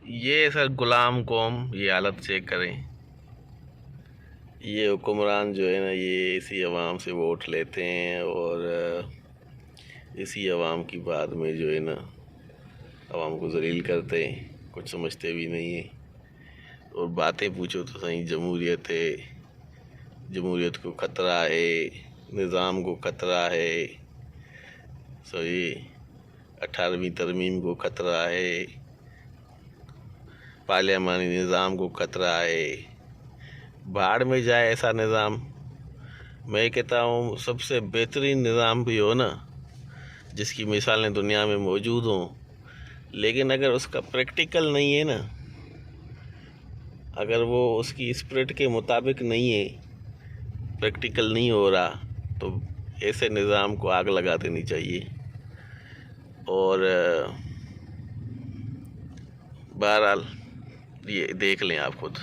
یہ سر غلام قوم، یہ حالت چیک کریں۔ یہ حکمران جو ہے نا، یہ اسی عوام سے ووٹ لیتے ہیں اور اسی عوام کی بات میں جو ہے نا عوام کو ذلیل کرتے ہیں، کچھ سمجھتے بھی نہیں ہیں۔ اور باتیں پوچھو تو صحیح، جمہوریت ہے، جمہوریت کو خطرہ ہے، نظام کو خطرہ ہے، صحیح 18ویں ترمیم کو خطرہ ہے، پارلیمانی نظام کو خطرہ ہے۔ بھاڑ میں جائے ایسا نظام۔ میں کہتا ہوں سب سے بہترین نظام بھی ہو نا، جس کی مثالیں دنیا میں موجود ہوں، لیکن اگر اس کا پریکٹیکل نہیں ہے نا، اگر وہ اس کی اسپرٹ کے مطابق نہیں ہے، پریکٹیکل نہیں ہو رہا، تو ایسے نظام کو آگ لگا دینی چاہیے۔ اور بہرحال یہ دیکھ لیں آپ خود۔